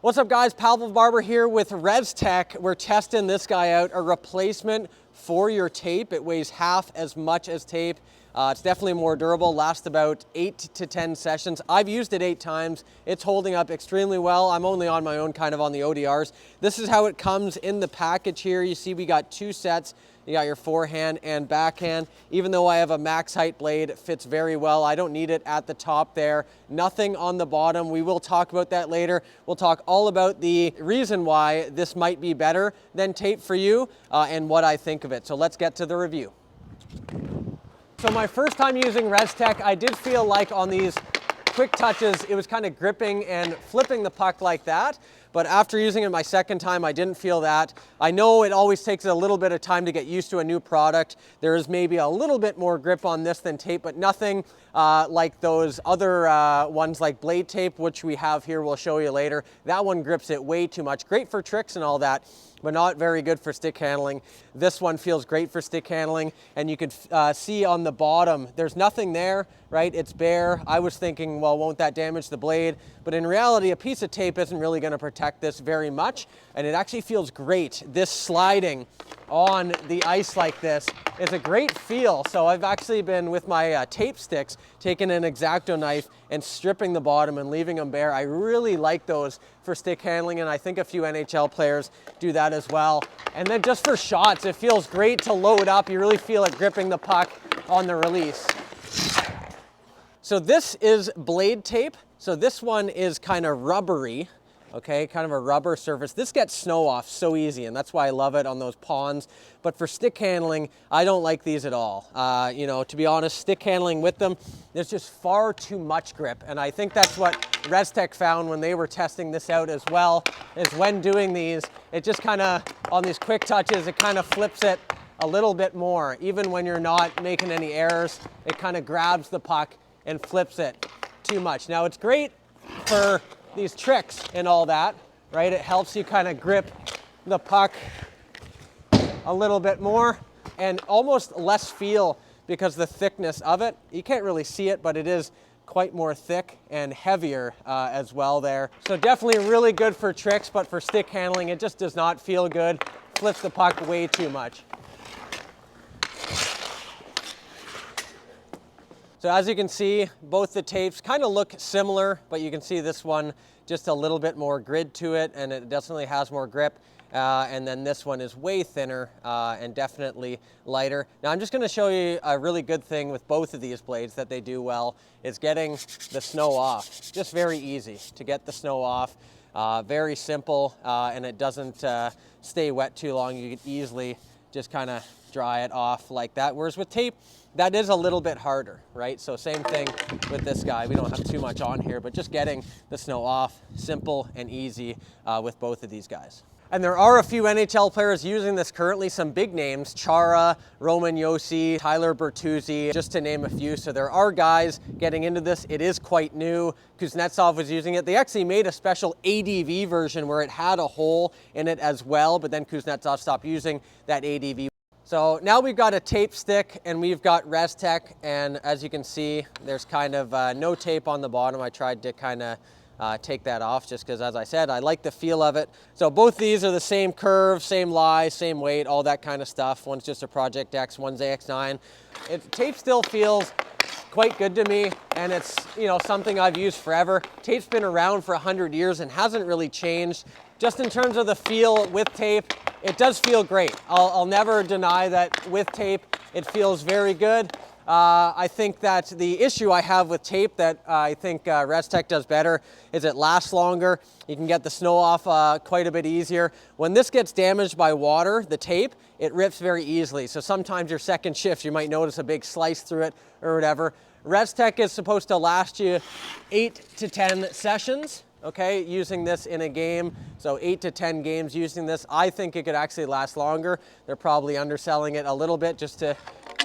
What's up guys, Pavel Barber here with Rezztek. We're testing this guy out, a replacement for your tape. It weighs half as much as tape. It's definitely more durable, lasts about 8 to 10 sessions. I've used it 8 times. It's holding up extremely well. I'm only on my own, kind of on the ODRs. This is how it comes in the package here. You see we got 2 sets. You got your forehand and backhand. Even though I have a max height blade, it fits very well. I don't need it at the top there. Nothing on the bottom. We will talk about that later. We'll talk all about the reason why this might be better than tape for you and what I think of it. So let's get to the review. So my first time using Rezztek, I did feel like on these quick touches, it was kind of gripping and flipping the puck like that. But after using it my second time, I didn't feel that. I know it always takes a little bit of time to get used to a new product. There is maybe a little bit more grip on this than tape, but nothing like those other ones like blade tape, which we have here, we'll show you later. That one grips it way too much. Great for tricks and all that, but not very good for stick handling. This one feels great for stick handling, and you can see on the bottom, there's nothing there, right? It's bare. I was thinking, well, won't that damage the blade? But in reality, a piece of tape isn't really gonna protect this very much, and it actually feels great. This sliding on the ice like this is a great feel. So I've actually been with my tape sticks, taking an X-Acto knife and stripping the bottom and leaving them bare. I really like those for stick handling, and I think a few NHL players do that as well. And then just for shots, it feels great to load up. You really feel it gripping the puck on the release. So this is blade tape. So this one is kind of rubbery. Okay, kind of a rubber surface. This gets snow off so easy, and that's why I love it on those ponds. But for stick handling, I don't like these at all. You know, to be honest, stick handling with them, there's just far too much grip. And I think that's what Rezztek found when they were testing this out as well, is when doing these, it just kind of, on these quick touches, it kind of flips it a little bit more. Even when you're not making any errors, it kind of grabs the puck and flips it too much. Now, it's great for these tricks and all that, right? It helps you kind of grip the puck a little bit more and almost less feel because the thickness of it. You can't really see it, but it is quite more thick and heavier as well there. So definitely really good for tricks, but for stick handling, it just does not feel good. Flips the puck way too much. So as you can see, both the tapes kind of look similar, but you can see this one just a little bit more grid to it, and it definitely has more grip. And then this one is way thinner and definitely lighter. Now I'm just going to show you a really good thing with both of these blades that they do well, is getting the snow off. Just very easy to get the snow off. Very simple, and it doesn't stay wet too long. You can easily just kind of dry it off like that. Whereas with tape, that is a little bit harder, right? So same thing with this guy. We don't have too much on here, but just getting the snow off, simple and easy with both of these guys. And there are a few NHL players using this currently, some big names, Chara, Roman Josi, Tyler Bertuzzi, just to name a few. So there are guys getting into this. It is quite new. Kuznetsov was using it. They actually made a special ADV version where it had a hole in it as well, but then Kuznetsov stopped using that ADV. So now we've got a tape stick and we've got Rezztek, and as you can see, there's kind of no tape on the bottom. I tried to kind of take that off just because, as I said, I like the feel of it. So both these are the same curve, same lie, same weight, all that kind of stuff. One's just a Project X, one's AX9. Tape still feels quite good to me, and it's, you know, something I've used forever. Tape's been around for 100 years and hasn't really changed. Just in terms of the feel with tape, it does feel great. I'll never deny that with tape, it feels very good. I think that the issue I have with tape that I think Rezztek does better is it lasts longer. You can get the snow off quite a bit easier. When this gets damaged by water, the tape, it rips very easily. So sometimes your second shift, you might notice a big slice through it or whatever. Rezztek is supposed to last you 8 to 10 sessions. Okay, using this in a game, so 8 to 10 games using this. I think it could actually last longer. They're probably underselling it a little bit just to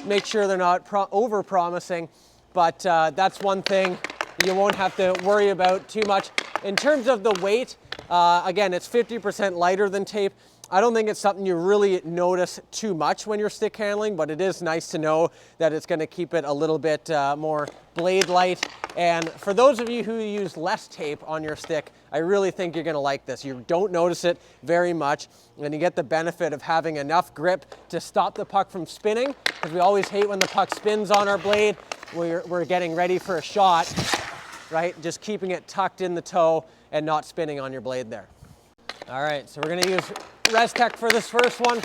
make sure they're not over-promising, but that's one thing you won't have to worry about too much. In terms of the weight, Again, it's 50% lighter than tape. I don't think it's something you really notice too much when you're stick handling, but it is nice to know that it's going to keep it a little bit more blade light. And for those of you who use less tape on your stick, I really think you're going to like this. You don't notice it very much, and you get the benefit of having enough grip to stop the puck from spinning, because we always hate when the puck spins on our blade. We're getting ready for a shot, right? Just keeping it tucked in the toe and not spinning on your blade there. All right, so we're going to use Rezztek for this first one.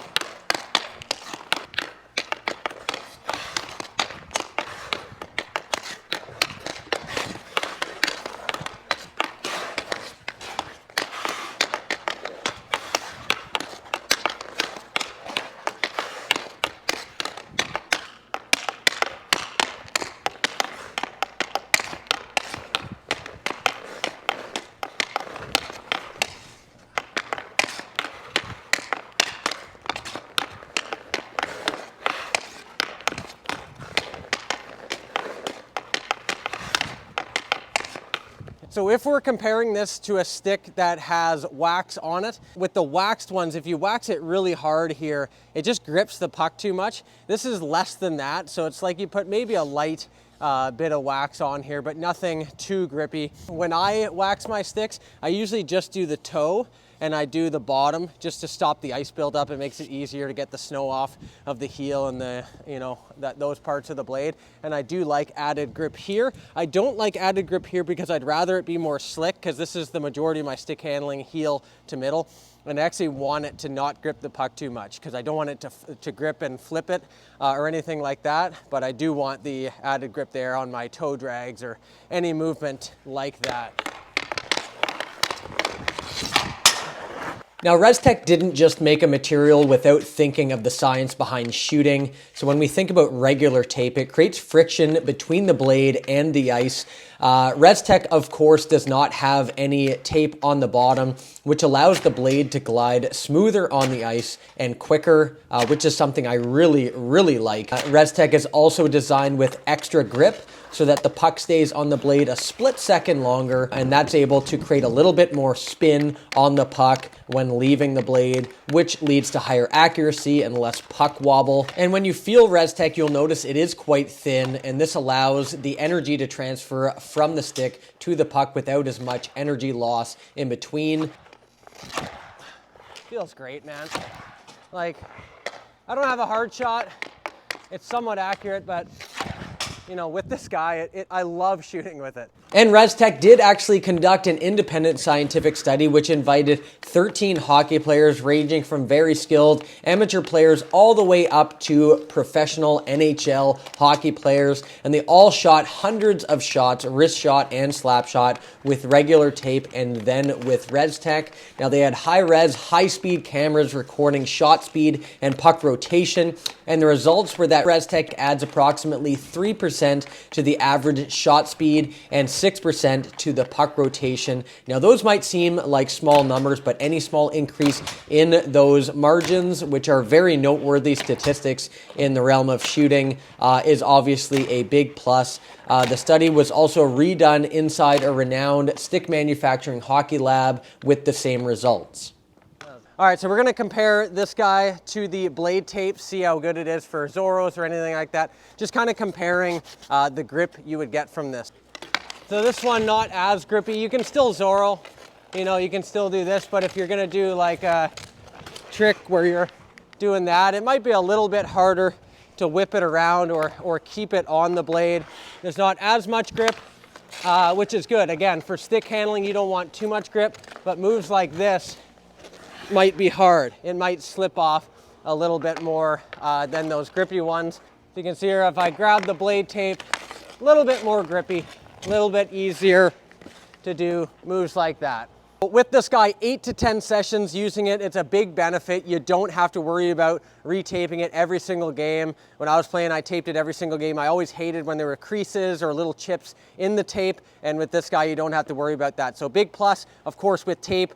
So if we're comparing this to a stick that has wax on it, with the waxed ones, if you wax it really hard here, it just grips the puck too much. This is less than that, so it's like you put maybe a light bit of wax on here, but nothing too grippy. When I wax my sticks, I usually just do the toe and I do the bottom just to stop the ice buildup. It makes it easier to get the snow off of the heel and the, those parts of the blade. And I do like added grip here. I don't like added grip here because I'd rather it be more slick, because this is the majority of my stick handling, heel to middle. And I actually want it to not grip the puck too much, because I don't want it to grip and flip it or anything like that. But I do want the added grip there on my toe drags or any movement like that. Now, Rezztek didn't just make a material without thinking of the science behind shooting. So when we think about regular tape, it creates friction between the blade and the ice. Rezztek, of course, does not have any tape on the bottom, which allows the blade to glide smoother on the ice and quicker, which is something I really, really like. Rezztek is also designed with extra grip, so that the puck stays on the blade a split second longer, and that's able to create a little bit more spin on the puck when leaving the blade, which leads to higher accuracy and less puck wobble. And when you feel Rezztek, you'll notice it is quite thin, and this allows the energy to transfer from the stick to the puck without as much energy loss in between. Feels great, man. Like, I don't have a hard shot. It's somewhat accurate, but with this guy, I love shooting with it. And Rezztek did actually conduct an independent scientific study which invited 13 hockey players ranging from very skilled amateur players all the way up to professional NHL hockey players. And they all shot hundreds of shots, wrist shot and slap shot, with regular tape and then with Rezztek. Now, they had high-res, high-speed cameras recording shot speed and puck rotation. And the results were that Rezztek adds approximately 3% to the average shot speed and 6% to the puck rotation. Now, those might seem like small numbers, but any small increase in those margins, which are very noteworthy statistics in the realm of shooting, is obviously a big plus. The study was also redone inside a renowned stick manufacturing hockey lab with the same results. All right, so we're going to compare this guy to the blade tape, see how good it is for Zorros or anything like that. Just kind of comparing the grip you would get from this. So this one, not as grippy. You can still Zorro, you can still do this, but if you're going to do like a trick where you're doing that, it might be a little bit harder to whip it around or keep it on the blade. There's not as much grip, which is good. Again, for stick handling, you don't want too much grip, but moves like this might be hard. It might slip off a little bit more than those grippy ones. You can see here, if I grab the blade tape, a little bit more grippy, a little bit easier to do moves like that. With this guy, 8 to 10 sessions using it, it's a big benefit. You don't have to worry about retaping it every single game. When I was playing, I taped it every single game. I always hated when there were creases or little chips in the tape, and with this guy, you don't have to worry about that. So big plus, of course, with tape.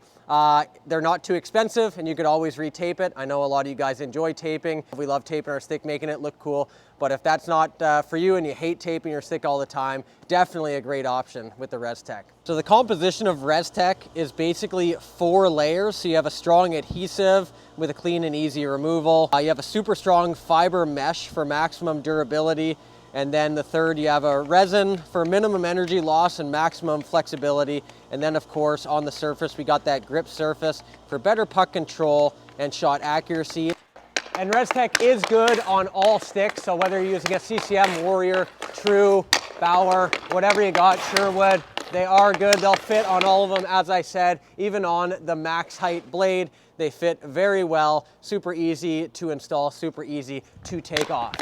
They're not too expensive, and you could always retape it. I know a lot of you guys enjoy taping. We love taping our stick, making it look cool. But if that's not for you and you hate taping your stick all the time, definitely a great option with the Rezztek. So the composition of Rezztek is basically 4 layers. So you have a strong adhesive with a clean and easy removal. You have a super strong fiber mesh for maximum durability. And then the third, you have a resin for minimum energy loss and maximum flexibility. And then of course on the surface, we got that grip surface for better puck control and shot accuracy. And Rezztek is good on all sticks. So whether you're using a CCM, Warrior, True, Bauer, whatever you got, Sherwood, they are good. They'll fit on all of them, as I said, even on the max height blade. They fit very well, super easy to install, super easy to take off.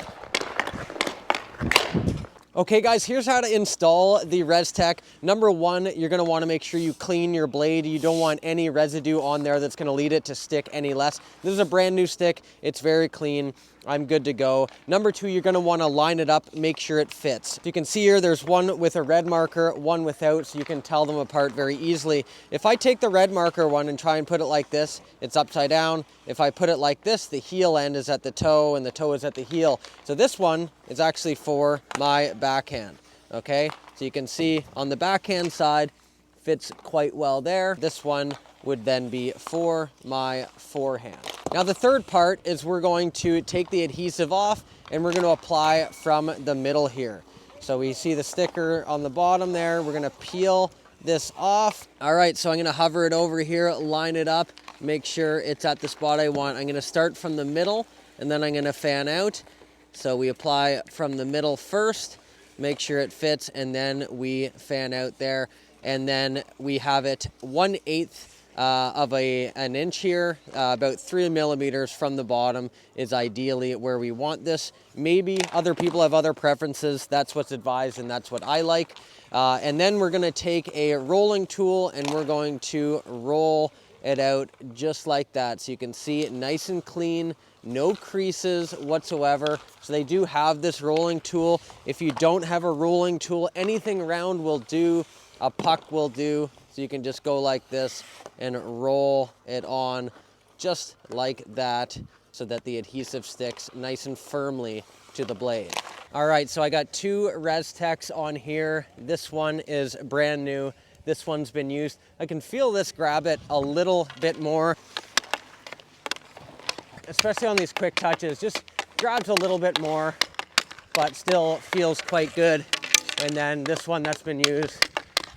Okay guys, here's how to install the Rezztek. Number one, you're gonna wanna make sure you clean your blade. You don't want any residue on there that's gonna lead it to stick any less. This is a brand new stick, it's very clean. I'm good to go. Number two, you're gonna wanna line it up, make sure it fits. You can see here, there's one with a red marker, one without, so you can tell them apart very easily. If I take the red marker one and try and put it like this, it's upside down. If I put it like this, the heel end is at the toe and the toe is at the heel. So this one is actually for my backhand, okay? So you can see on the backhand side, fits quite well there. This one would then be for my forehand. Now the third part is we're going to take the adhesive off and we're going to apply from the middle here. So we see the sticker on the bottom there. We're going to peel this off. All right, so I'm going to hover it over here, line it up, make sure it's at the spot I want. I'm going to start from the middle and then I'm going to fan out. So we apply from the middle first, make sure it fits, and then we fan out there. And then we have it 1/8 of an inch here, about 3 millimeters from the bottom is ideally where we want this. Maybe other people have other preferences. That's what's advised and that's what I like. And then we're gonna take a rolling tool and we're going to roll it out just like that. So you can see it nice and clean, no creases whatsoever. So they do have this rolling tool. If you don't have a rolling tool, anything round will do, a puck will do. So you can just go like this and roll it on just like that so that the adhesive sticks nice and firmly to the blade. All right, so I got 2 Rezzteks on here. This one is brand new. This one's been used. I can feel this grab it a little bit more, especially on these quick touches. Just grabs a little bit more, but still feels quite good. And then this one that's been used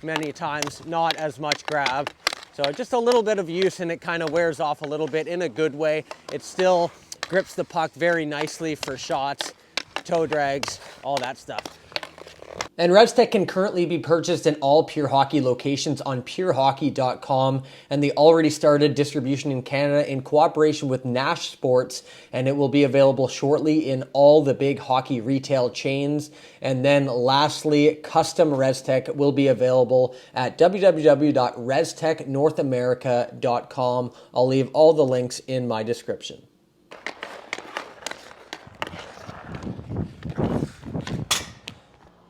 many times, not as much grab. So just a little bit of use and it kind of wears off a little bit in a good way. It still grips the puck very nicely for shots, toe drags, all that stuff. And Rezztek can currently be purchased in all Pure Hockey locations on purehockey.com, and they already started distribution in Canada in cooperation with Nash Sports, and it will be available shortly in all the big hockey retail chains. And then lastly, custom Rezztek will be available at www.rezzteknorthamerica.com. I'll leave all the links in my description.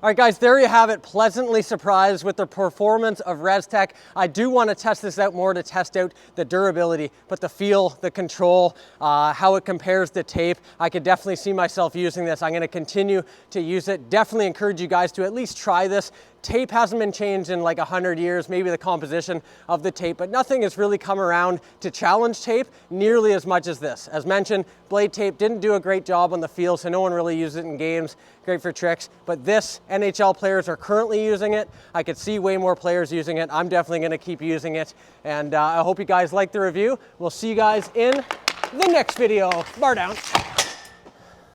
All right, guys, there you have it. Pleasantly surprised with the performance of Rezztek. I do want to test this out more to test out the durability, but the feel, the control, how it compares to tape. I could definitely see myself using this. I'm going to continue to use it. Definitely encourage you guys to at least try this. Tape hasn't been changed in like 100 years, maybe the composition of the tape, but nothing has really come around to challenge tape nearly as much as this. As mentioned, blade tape didn't do a great job on the field, so no one really used it in games. Great for tricks, but this, NHL players are currently using it. I could see way more players using it. I'm definitely gonna keep using it, and I hope you guys like the review. We'll see you guys in the next video. Bar down.